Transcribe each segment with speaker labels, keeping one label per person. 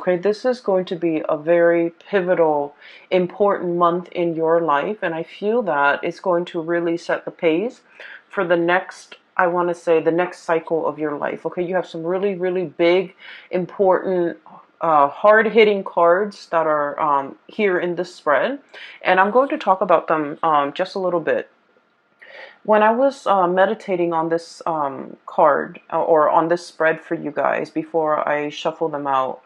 Speaker 1: okay? This is going to be a very pivotal, important month in your life, and I feel that it's going to really set the pace for the next, I want to say, the next cycle of your life, okay? You have some really, really big, important, hard-hitting cards that are here in this spread, and I'm going to talk about them just a little bit. When I was meditating on this card or on this spread for you guys before I shuffle them out,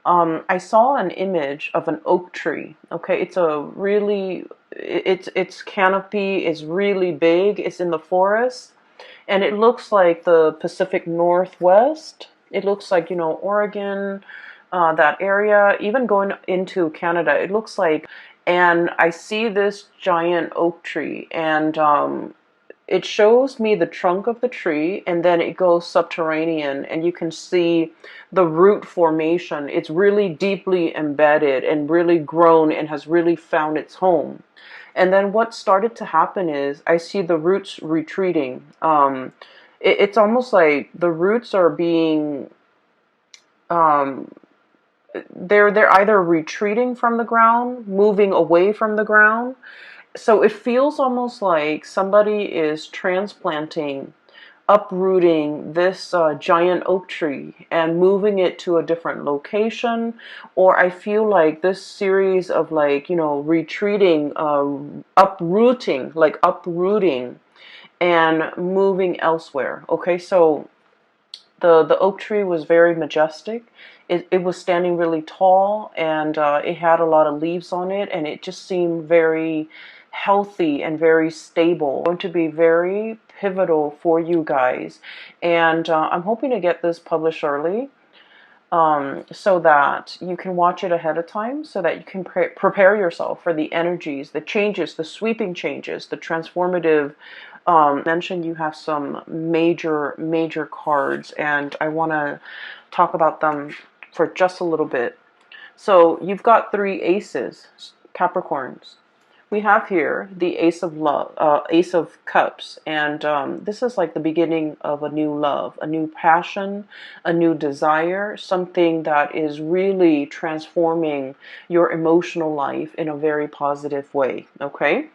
Speaker 1: I saw an image of an oak tree. Okay, it's a really, its canopy is really big. It's in the forest, and it looks like the Pacific Northwest. It looks like, you know, Oregon, that area, even going into Canada. It looks like, and I see this giant oak tree, and it shows me the trunk of the tree, and then it goes subterranean, and you can see the root formation. It's really deeply embedded and really grown and has really found its home. And then what started to happen is I see the roots retreating. It's almost like the roots are being um, they're either retreating from the ground, moving away from the ground. So it feels almost like somebody is transplanting, uprooting this giant oak tree and moving it to a different location. Or I feel like this series of, like, you know, retreating, uprooting, like uprooting and moving elsewhere. Okay, so the oak tree was very majestic. It was standing really tall, and it had a lot of leaves on it, and it just seemed very healthy and very stable. Going to be very pivotal for you guys, and I'm hoping to get this published early, so that you can watch it ahead of time, so that you can prepare yourself for the energies, the changes, the sweeping changes, the transformative. Mentioned you have some major cards, and I want to talk about them for just a little bit. So you've got three aces, Capricorns. We have here the Ace of Love, Ace of Cups, and this is like the beginning of a new love, a new passion, a new desire, something that is really transforming your emotional life in a very positive way, okay?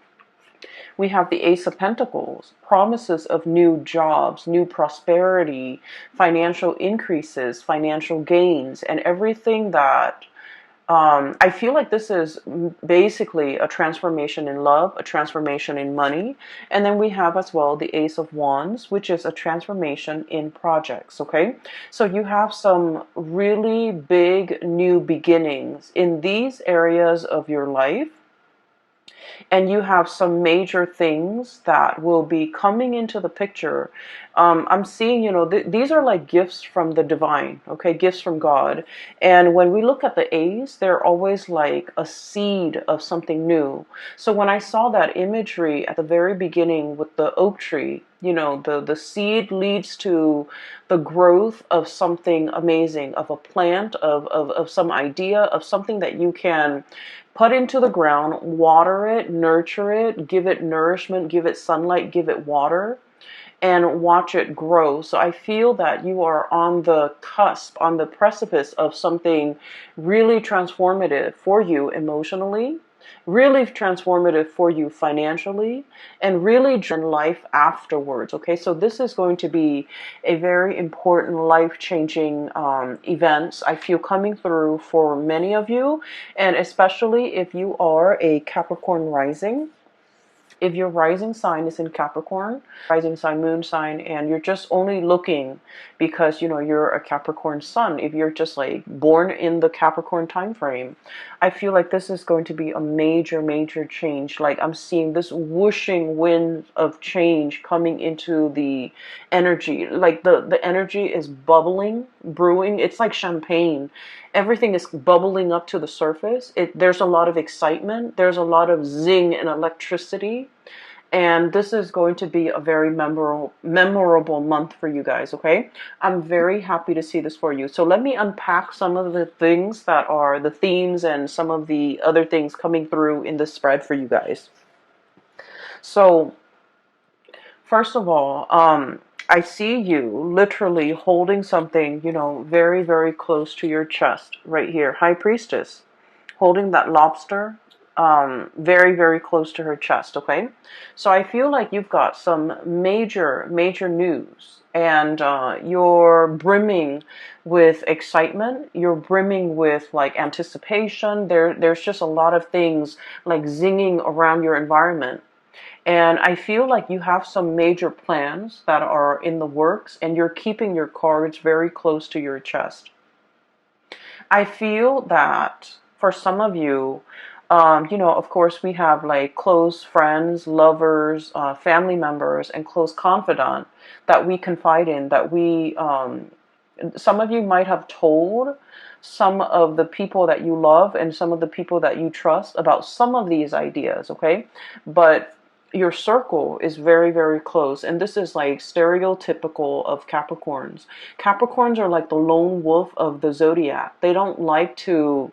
Speaker 1: We have the Ace of Pentacles, promises of new jobs, new prosperity, financial increases, financial gains, and everything that I feel like this is basically a transformation in love, a transformation in money. And then we have as well the Ace of Wands, which is a transformation in projects, okay? So you have some really big new beginnings in these areas of your life. And you have some major things that will be coming into the picture. I'm seeing, you know, these are like gifts from the divine, okay, gifts from God. And when we look at the A's, they're always like a seed of something new. So when I saw that imagery at the very beginning with the oak tree, you know, the seed leads to the growth of something amazing, of a plant, of some idea, of something that you can put into the ground, water it, nurture it, give it nourishment, give it sunlight, give it water, and watch it grow. So I feel that you are on the cusp, on the precipice of something really transformative for you emotionally, really transformative for you financially, and really in life afterwards. Okay, so this is going to be a very important life-changing events I feel coming through for many of you, and especially if you are a Capricorn rising. If your rising sign is in Capricorn, rising sign, moon sign, and you're just only looking because, you know, you're a Capricorn sun, if you're just like born in the Capricorn time frame, I feel like this is going to be a major change. Like I'm seeing this whooshing wind of change coming into the energy. Like the energy is bubbling, brewing. It's like champagne. Everything is bubbling up to the surface. There's a lot of excitement. There's a lot of zing and electricity. And this is going to be a very memorable month for you guys, okay? I'm very happy to see this for you. So let me unpack some of the things that are the themes and some of the other things coming through in this spread for you guys. So, first of all, I see you literally holding something, very, very close to your chest right here. High Priestess, holding that lobster, very, very close to her chest, okay? So I feel like you've got some major, major news, and you're brimming with excitement. You're brimming with like anticipation. There's just a lot of things like zinging around your environment. And I feel like you have some major plans that are in the works, and you're keeping your cards very close to your chest. I feel that for some of you, of course, we have like close friends, lovers, family members, and close confidant that we confide in, some of you might have told some of the people that you love and some of the people that you trust about some of these ideas, okay? But your circle is very, very close. And this is like stereotypical of Capricorns. Capricorns are like the lone wolf of the zodiac. They don't like to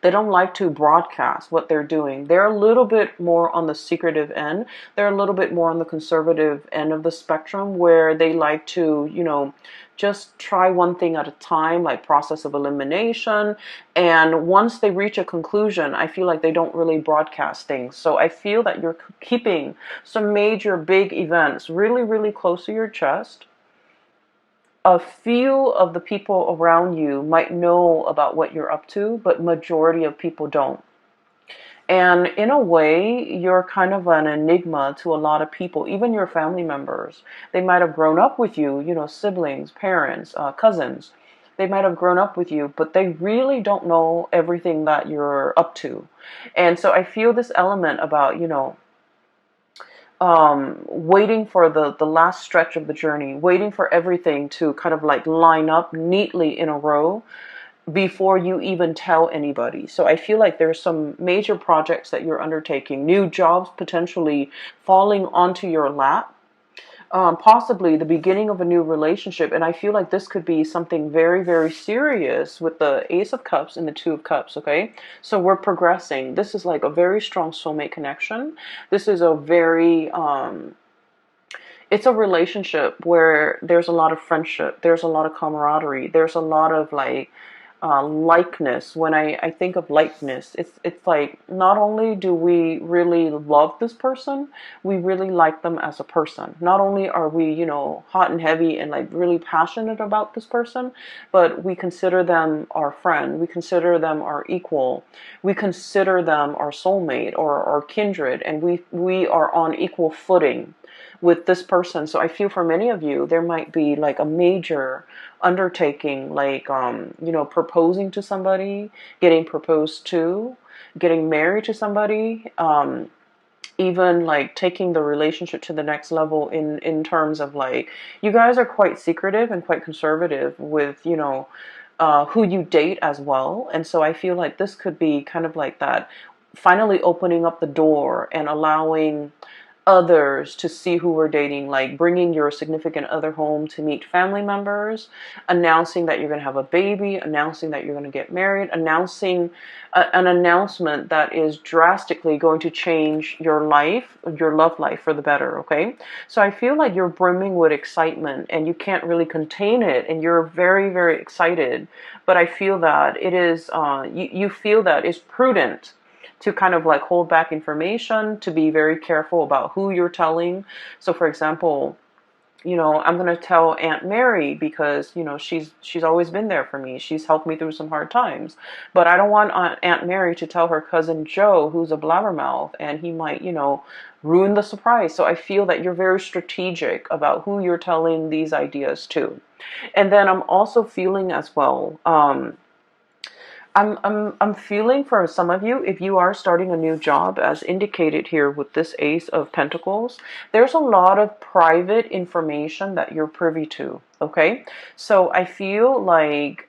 Speaker 1: broadcast what they're doing. They're a little bit more on the secretive end. They're a little bit more on the conservative end of the spectrum, where they like to, just try one thing at a time, like process of elimination. And once they reach a conclusion, I feel like they don't really broadcast things. So I feel that you're keeping some major big events really, really close to your chest. A few of the people around you might know about what you're up to, but majority of people don't. And in a way, you're kind of an enigma to a lot of people, even your family members. They might have grown up with you, siblings, parents, cousins. They might have grown up with you, but they really don't know everything that you're up to. And so I feel this element about, waiting for the last stretch of the journey, waiting for everything to kind of like line up neatly in a row before you even tell anybody. So I feel like there's some major projects that you're undertaking, new jobs potentially falling onto your lap, possibly the beginning of a new relationship. And I feel like this could be something very, very serious with the Ace of Cups and the Two of Cups, okay? So we're progressing. This is like a very strong soulmate connection. This is it's a relationship where there's a lot of friendship, there's a lot of camaraderie, there's a lot of like likeness. When I think of likeness, it's like not only do we really love this person, we really like them as a person. Not only are we, hot and heavy and like really passionate about this person, but we consider them our friend. We consider them our equal. We consider them our soulmate or our kindred, and we are on equal footing with this person. So I feel for many of you, there might be like a major undertaking, like, proposing to somebody, getting proposed to, getting married to somebody, even like taking the relationship to the next level in terms of like, you guys are quite secretive and quite conservative with, who you date as well. And so I feel like this could be kind of like that, finally opening up the door and allowing others to see who we're dating, like bringing your significant other home to meet family members, announcing that you're going to have a baby, announcing that you're going to get married, announcing an announcement that is drastically going to change your life, your love life for the better, okay? So I feel like you're brimming with excitement and you can't really contain it, and you're very, very excited. But I feel that it is, you feel that it's prudent to kind of like hold back information, to be very careful about who you're telling. So for example, I'm going to tell Aunt Mary because, she's always been there for me. She's helped me through some hard times. But I don't want Aunt Mary to tell her cousin Joe, who's a blabbermouth, and he might, ruin the surprise. So I feel that you're very strategic about who you're telling these ideas to. And then I'm also feeling as well, I'm feeling for some of you, if you are starting a new job, as indicated here with this Ace of Pentacles, there's a lot of private information that you're privy to, okay? So I feel like,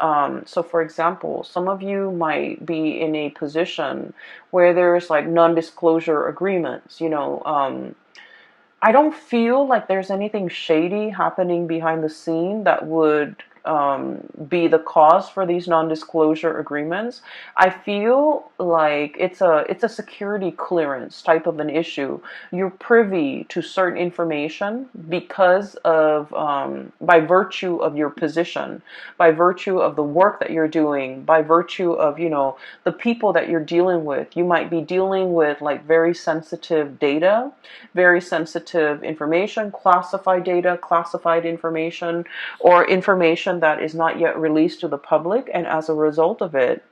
Speaker 1: so for example, some of you might be in a position where there's like non-disclosure agreements, I don't feel like there's anything shady happening behind the scene that would be the cause for these non-disclosure agreements. I feel like it's a security clearance type of an issue. You're privy to certain information because of by virtue of your position, by virtue of the work that you're doing, by virtue of, the people that you're dealing with. You might be dealing with like very sensitive data, very sensitive information, classified data, classified information, or information that is not yet released to the public. And as a result of it,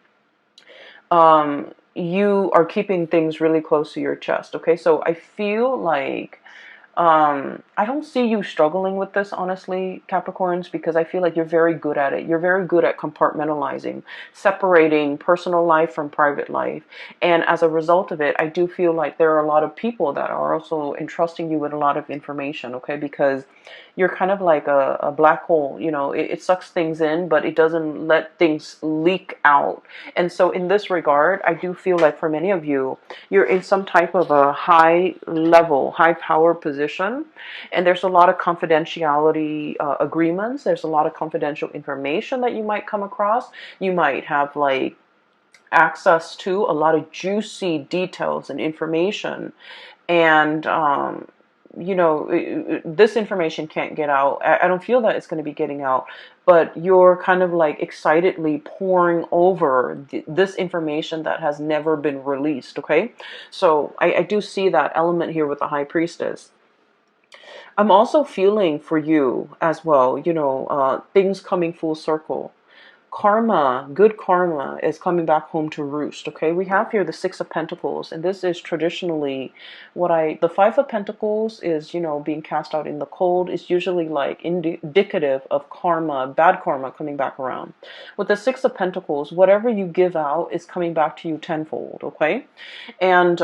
Speaker 1: you are keeping things really close to your chest. Okay, so I feel like I don't see you struggling with this, honestly, Capricorns, because I feel like you're very good at it. You're very good at compartmentalizing, separating personal life from private life. And as a result of it, I do feel like there are a lot of people that are also entrusting you with a lot of information, okay? Because you're kind of like a black hole, it sucks things in, but it doesn't let things leak out. And so in this regard, I do feel like for many of you, you're in some type of a high level, high power position, and there's a lot of confidentiality agreements. There's a lot of confidential information that you might come across. You might have like access to a lot of juicy details and information, and this information can't get out. I don't feel that it's going to be getting out, but you're kind of like excitedly pouring over this information that has never been released. Okay, so I do see that element here with the High Priestess. I'm also feeling for you as well, things coming full circle. Karma, good karma is coming back home to roost. Okay, we have here the Six of Pentacles, and this is traditionally the Five of Pentacles is, being cast out in the cold, is usually like indicative of karma, bad karma coming back around. With the Six of Pentacles, whatever you give out is coming back to you tenfold. Okay, and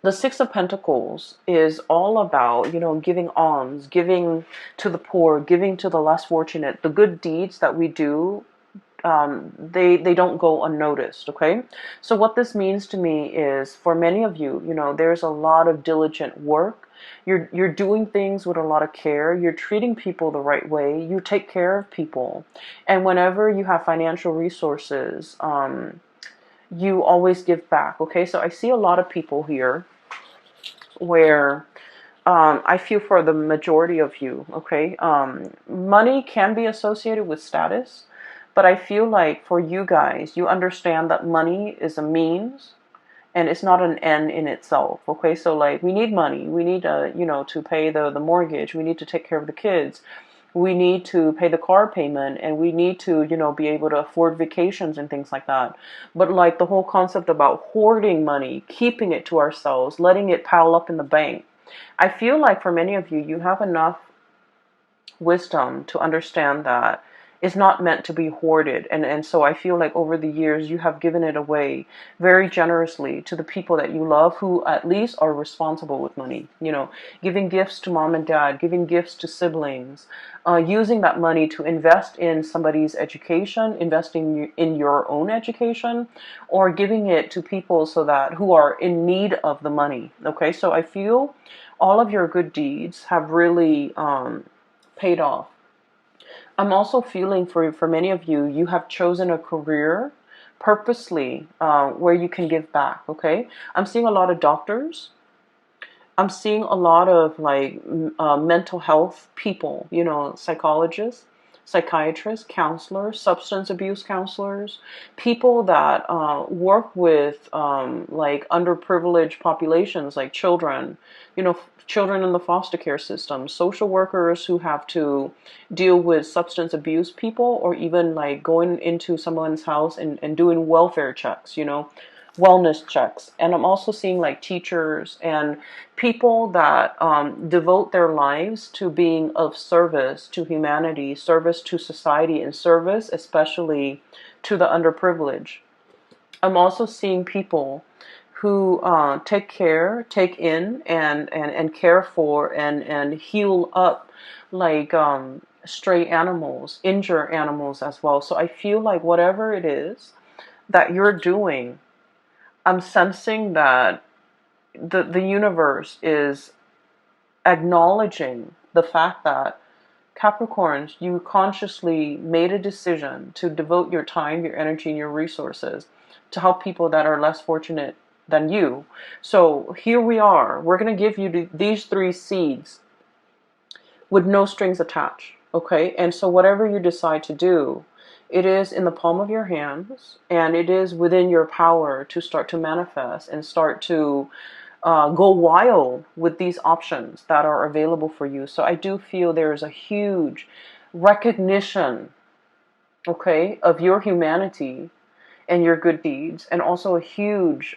Speaker 1: the Six of Pentacles is all about, giving alms, giving to the poor, giving to the less fortunate. The good deeds that we do, they don't go unnoticed. Okay, so what this means to me is, for many of you, there's a lot of diligent work. You're doing things with a lot of care. You're treating people the right way. You take care of people, and whenever you have financial resources, you always give back. Okay, so I see a lot of people here where I feel for the majority of you, okay, money can be associated with status, but I feel like for you guys, you understand that money is a means and it's not an end in itself. Okay, so like we need money, we need to pay the mortgage, we need to take care of the kids, we need to pay the car payment, and we need to be able to afford vacations and things like that. But like the whole concept about hoarding money, keeping it to ourselves, letting it pile up in the bank, I feel like for many of you, you have enough wisdom to understand that it's not meant to be hoarded. And so I feel like over the years, you have given it away very generously to the people that you love, who at least are responsible with money. Giving gifts to mom and dad, giving gifts to siblings, using that money to invest in somebody's education, investing in your own education, or giving it to people who are in need of the money. Okay, so I feel all of your good deeds have really paid off. I'm also feeling for many of you, you have chosen a career purposely where you can give back. Okay, I'm seeing a lot of doctors. I'm seeing a lot of like mental health people, psychologists, psychiatrists, counselors, substance abuse counselors, people that work with like underprivileged populations, like children, children in the foster care system, social workers who have to deal with substance abuse people, or even like going into someone's house and doing welfare checks, wellness checks. And I'm also seeing like teachers and people that devote their lives to being of service to humanity, service to society, and service especially to the underprivileged. I'm also seeing people who take in and care for and heal up like stray animals, injure animals as well. So I feel like whatever it is that you're doing, I'm sensing that the universe is acknowledging the fact that Capricorns, you consciously made a decision to devote your time, your energy, and your resources to help people that are less fortunate than you. So here we are. We're going to give you these 3 seeds with no strings attached. Okay? And so whatever you decide to do, it is in the palm of your hands, and it is within your power to start to manifest and start to go wild with these options that are available for you. So I do feel there is a huge recognition, okay, of your humanity and your good deeds, and also a huge,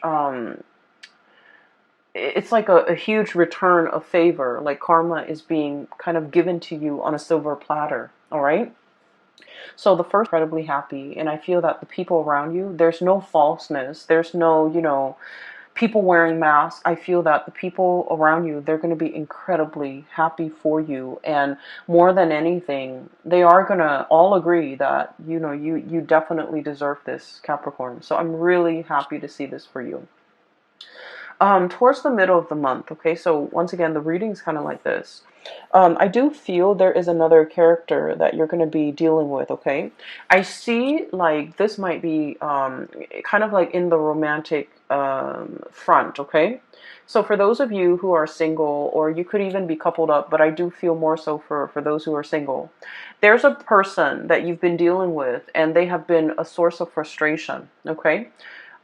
Speaker 1: it's like a huge return of favor, like karma is being kind of given to you on a silver platter, all right? So the first, incredibly happy, and I feel that the people around you, there's no falseness, there's no, people wearing masks. I feel that the people around you, they're going to be incredibly happy for you. And more than anything, they are going to all agree that, you definitely deserve this, Capricorn. So I'm really happy to see this for you. Towards the middle of the month, okay, so once again, the reading's kind of like this. I do feel there is another character that you're going to be dealing with, okay? I see, like, this might be kind of like in the romantic front, okay? So for those of you who are single, or you could even be coupled up, but I do feel more so for those who are single, there's a person that you've been dealing with, and they have been a source of frustration, okay?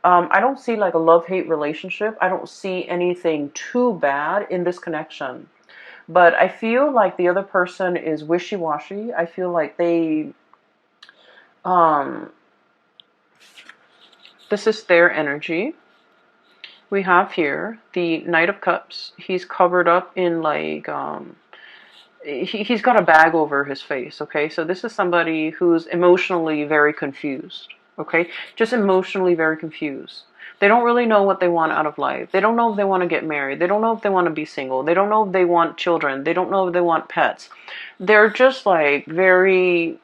Speaker 1: I don't see like a love-hate relationship. I don't see anything too bad in this connection. But I feel like the other person is wishy-washy. I feel like this is their energy. We have here the Knight of Cups. He's covered up in like, he's got a bag over his face, okay? So this is somebody who's emotionally very confused. Okay, just emotionally very confused. They don't really know what they want out of life. They don't know if they want to get married. They don't know if they want to be single. They don't know if they want children. They don't know if they want pets. They're just like very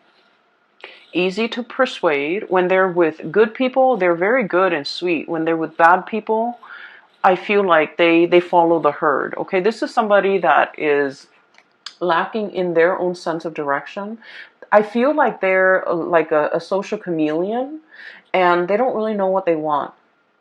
Speaker 1: easy to persuade. When they're with good people, they're very good and sweet. When they're with bad people, I feel like they follow the herd. Okay, this is somebody that is lacking in their own sense of direction. I feel like they're like a social chameleon, and they don't really know what they want.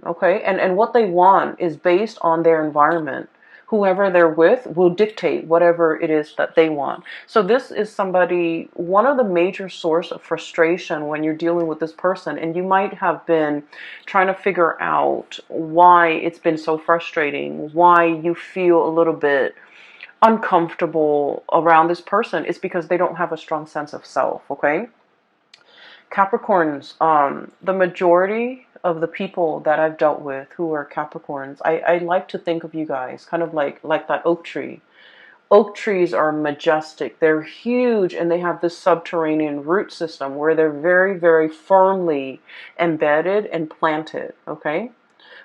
Speaker 1: Okay, and what they want is based on their environment. Whoever they're with will dictate whatever it is that they want. So this is somebody, one of the major source of frustration when you're dealing with this person, and you might have been trying to figure out why it's been so frustrating, why you feel a little bit uncomfortable around this person. Is because they don't have a strong sense of self, okay? Capricorns, the majority of the people that I've dealt with who are Capricorns, I like to think of you guys kind of like that oak tree. Oak trees are majestic. They're huge, and they have this subterranean root system where they're very, very firmly embedded and planted, okay?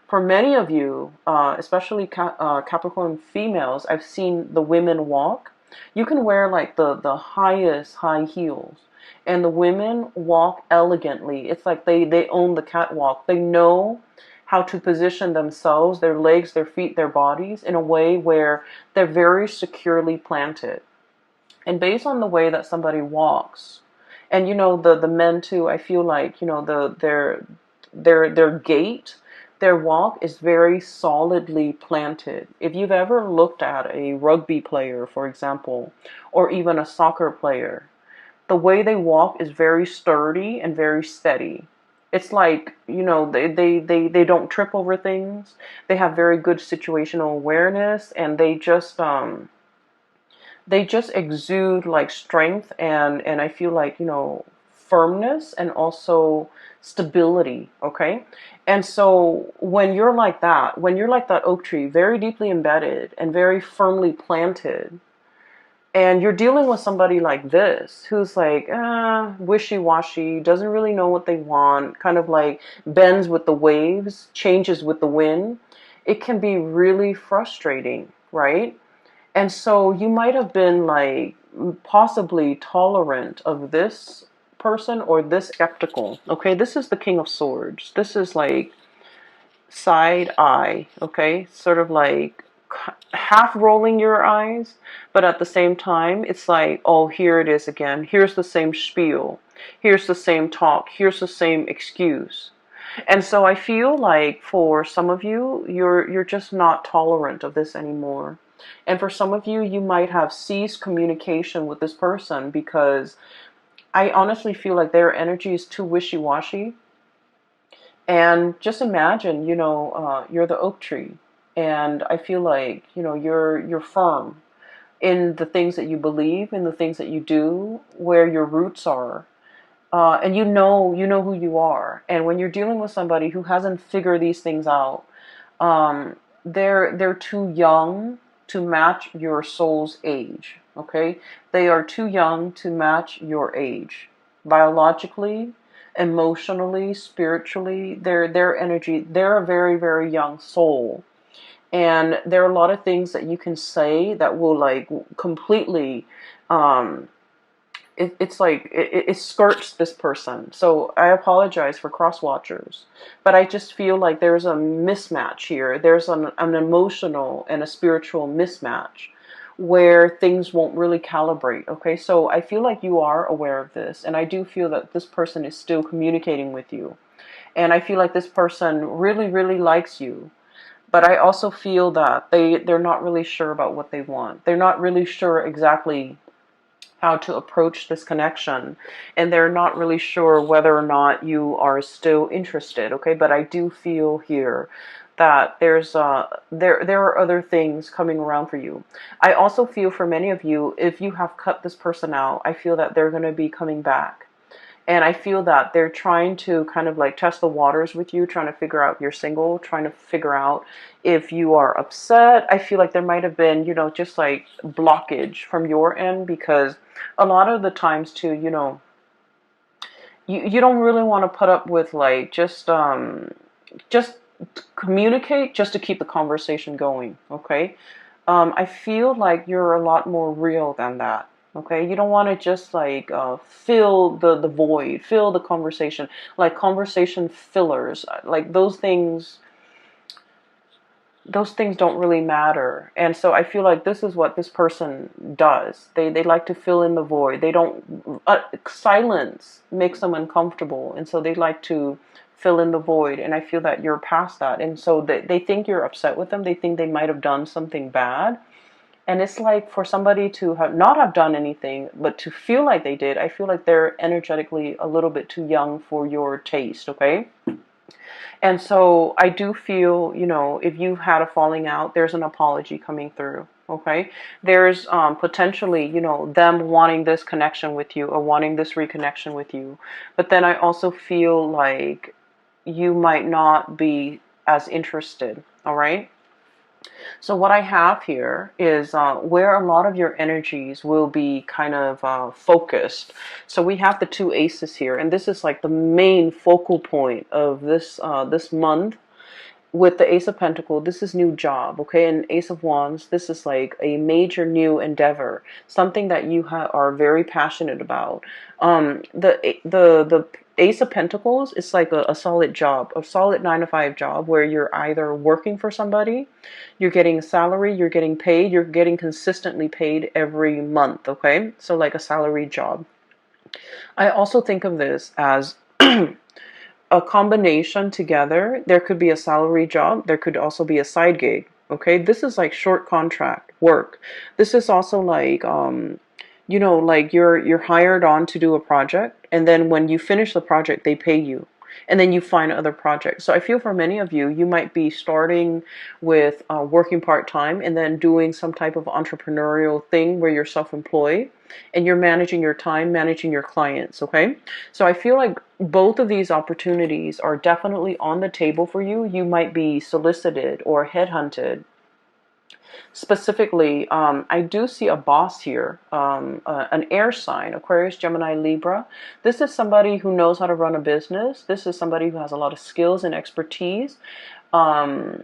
Speaker 1: For many of you, especially Capricorn females, I've seen the women walk. You can wear like the highest high heels, and the women walk elegantly. It's like they own the catwalk. They know how to position themselves, their legs, their feet, their bodies in a way where they're very securely planted. And based on the way that somebody walks, and the men too, I feel like their gait, their walk is very solidly planted. If you've ever looked at a rugby player, for example, or even a soccer player, the way they walk is very sturdy and very steady. It's like, they don't trip over things. They have very good situational awareness, and they just exude like strength, and I feel like, firmness and also stability, okay? And so when you're like that, oak tree, very deeply embedded and very firmly planted, and you're dealing with somebody like this, who's like, wishy-washy, doesn't really know what they want, kind of like bends with the waves, changes with the wind, it can be really frustrating, right? And so you might have been like possibly tolerant of this person or this skeptical. Okay, this is the King of Swords. This is like side eye, okay? Sort of like half rolling your eyes, but at the same time, it's like, oh, here it is again. Here's the same spiel. Here's the same talk. Here's the same excuse. And so I feel like for some of you, you're just not tolerant of this anymore. And for some of you, you might have ceased communication with this person because I honestly feel like their energy is too wishy-washy. And just imagine, you're the oak tree, and I feel like, you're firm in the things that you believe, in the things that you do, where your roots are. And you know who you are. And when you're dealing with somebody who hasn't figured these things out, um, they're too young to match your soul's age. Okay, they are too young to match your age, biologically, emotionally, spiritually. Their energy. They're a very, very young soul. And there are a lot of things that you can say that will like completely um, it's like it skirts this person. So I apologize for cross watchers, but I just feel like there's a mismatch here. There's an emotional and a spiritual mismatch where things won't really calibrate. Okay, so I feel like you are aware of this, and I do feel that this person is still communicating with you, and I feel like this person really, really likes you. But I also feel that they're not really sure about what they want. They're not really sure exactly how to approach this connection, and they're not really sure whether or not you are still interested. Okay, but I do feel here that there are other things coming around for you. I also feel for many of you, if you have cut this person out, I feel that they're going to be coming back. And I feel that they're trying to kind of like test the waters with you, trying to figure out you're single, trying to figure out if you are upset. I feel like there might have been, just like blockage from your end, because a lot of the times too, you don't really want to put up with like just communicate just to keep the conversation going. Okay. I feel like you're a lot more real than that. Okay, you don't want to just like fill the void, fill the conversation, like conversation fillers, like those things don't really matter. And so I feel like this is what this person does. They like to fill in the void. They don't silence makes them uncomfortable, and so they like to fill in the void. And I feel that you're past that, and so they think you're upset with them. They think they might have done something bad. And it's like for somebody to have not have done anything, but to feel like they did, I feel like they're energetically a little bit too young for your taste, okay? And so I do feel, if you've had a falling out, there's an apology coming through. Okay, there's potentially, them wanting this connection with you or wanting this reconnection with you. But then I also feel like you might not be as interested. All right. So what I have here is where a lot of your energies will be kind of focused. So we have the two aces here, and this is like the main focal point of this month. With the Ace of Pentacles, this is new job, okay? And Ace of Wands, this is like a major new endeavor, something that you are very passionate about. The Ace of Pentacles is like a solid job, a solid 9 to 5 job where you're either working for somebody, you're getting a salary, you're getting paid, you're getting consistently paid every month, okay? So like a salary job. I also think of this as a combination together. There could be a salary job. There could also be a side gig. Okay, this is like short contract work. This is also like like you're hired on to do a project, and then when you finish the project, they pay you, and then you find other projects. So I feel for many of you, you might be starting with working part-time and then doing some type of entrepreneurial thing where you're self-employed and you're managing your time, managing your clients. Okay, so I feel like both of these opportunities are definitely on the table for you. You might be solicited or headhunted. Specifically, I do see a boss here, an air sign, Aquarius, Gemini, Libra. This is somebody who knows how to run a business. This is somebody who has a lot of skills and expertise. Um,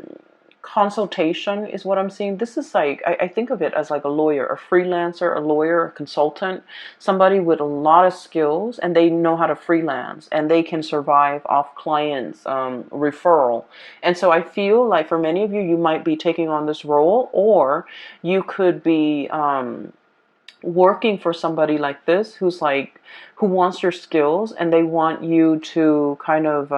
Speaker 1: consultation is what I'm seeing. This is like, I think of it as like a lawyer, a freelancer, a lawyer, a consultant, somebody with a lot of skills, and they know how to freelance and they can survive off clients, referral. And so I feel like for many of you, you might be taking on this role, or you could be working for somebody like this who's like, who wants your skills, and they want you to kind of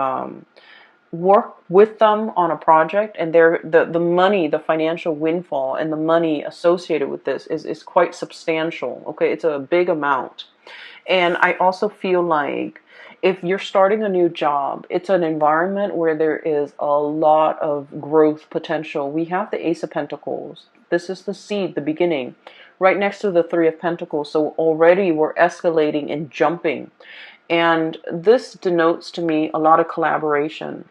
Speaker 1: work with them on a project, and the money, the financial windfall and the money associated with this is quite substantial. Okay, it's a big amount. And I also feel like if you're starting a new job, it's an environment where there is a lot of growth potential. We have the Ace of Pentacles. This is the seed, the beginning, right next to the Three of Pentacles. So already we're escalating and jumping. And this denotes to me a lot of collaboration,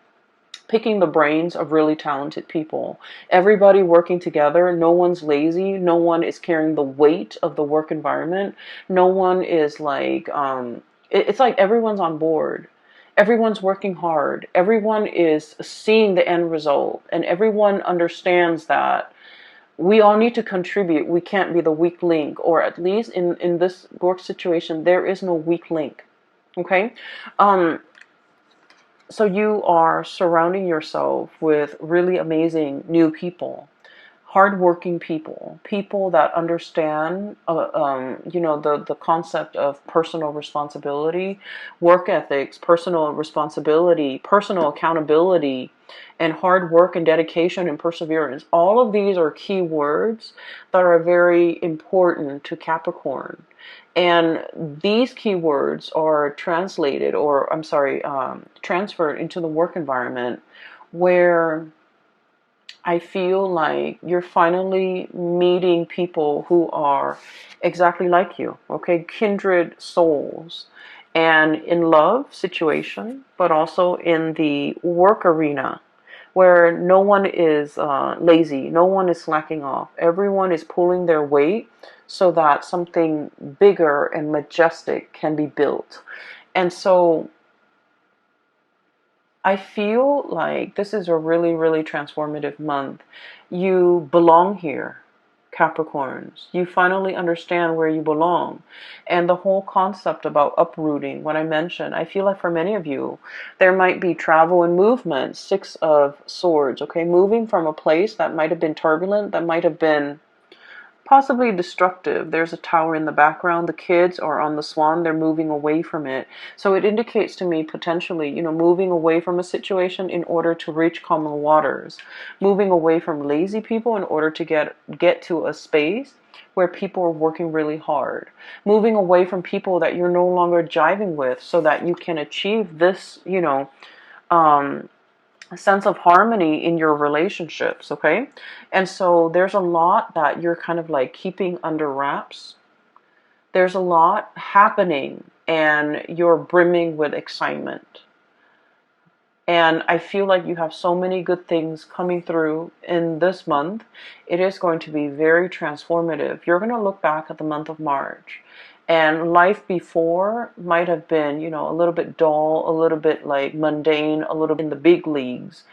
Speaker 1: picking the brains of really talented people, everybody working together. No one's lazy. No one is carrying the weight of the work environment. No one is like, it's like everyone's on board. Everyone's working hard. Everyone is seeing the end result, and everyone understands that we all need to contribute. We can't be the weak link, or at least in this work situation, there is no weak link. Okay. So you are surrounding yourself with really amazing new people, hardworking people, people that understand, the concept of personal responsibility, work ethics, personal responsibility, personal accountability, and hard work and dedication and perseverance. All of these are key words that are very important to Capricorn. And these keywords are translated, or I'm sorry, transferred into the work environment, where I feel like you're finally meeting people who are exactly like you, okay? Kindred souls. And in love situation, but also in the work arena, where no one is lazy, no one is slacking off. Everyone is pulling their weight so that something bigger and majestic can be built. And so I feel like this is a really, really transformative month. You belong here, Capricorns. You finally understand where you belong. And the whole concept about uprooting, what I mentioned, I feel like for many of you, there might be travel and movement, Six of Swords, okay? Moving from a place that might have been turbulent, that might have been possibly destructive. There's a tower in the background. The kids are on the swan. They're moving away from it. So it indicates to me potentially, moving away from a situation in order to reach calmer waters. Moving away from lazy people in order to get to a space where people are working really hard. Moving away from people that you're no longer jiving with so that you can achieve this, a sense of harmony in your relationships, okay? And so there's a lot that you're kind of like keeping under wraps. There's a lot happening and you're brimming with excitement. And I feel like you have so many good things coming through in this month. It is going to be very transformative. You're going to look back at the month of March, and life before might have been, a little bit dull, a little bit like mundane, a little bit in the big leagues.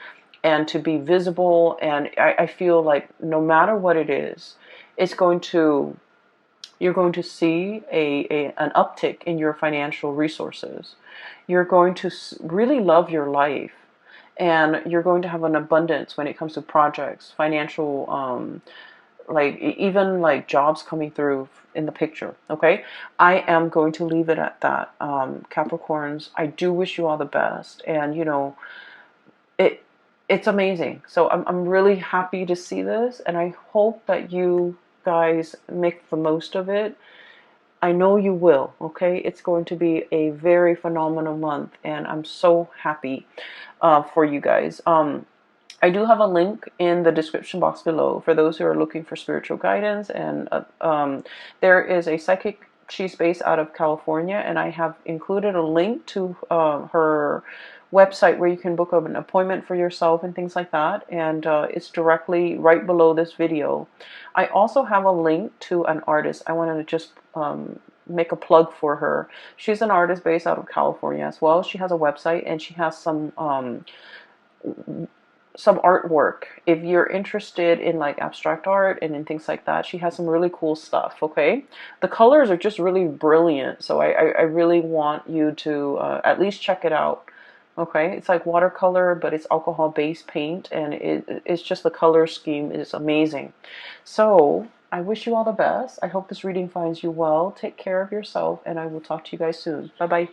Speaker 1: And to be visible, and I feel like no matter what it is, you're going to see an uptick in your financial resources. You're going to really love your life, and you're going to have an abundance when it comes to projects, financial, even like jobs coming through in the picture. Okay, I am going to leave it at that. Capricorns, I do wish you all the best, and it's amazing. So I'm really happy to see this, and I hope that you guys make the most of it. I know you will, okay? It's going to be a very phenomenal month, and I'm so happy for you guys. I do have a link in the description box below for those who are looking for spiritual guidance, and there is a psychic. She's based out of California, and I have included a link to her website where you can book an appointment for yourself and things like that, and it's directly right below this video. I also have a link to an artist. I wanted to just make a plug for her. She's an artist based out of California as well. She has a website, and she has some some artwork. If you're interested in like abstract art and in things like that, she has some really cool stuff. Okay, the colors are just really brilliant, so I really want you to at least check it out. Okay, it's like watercolor, but it's alcohol based paint, and it's just the color scheme is amazing. So I wish you all the best. I hope this reading finds you well. Take care of yourself, and I will talk to you guys soon. Bye bye.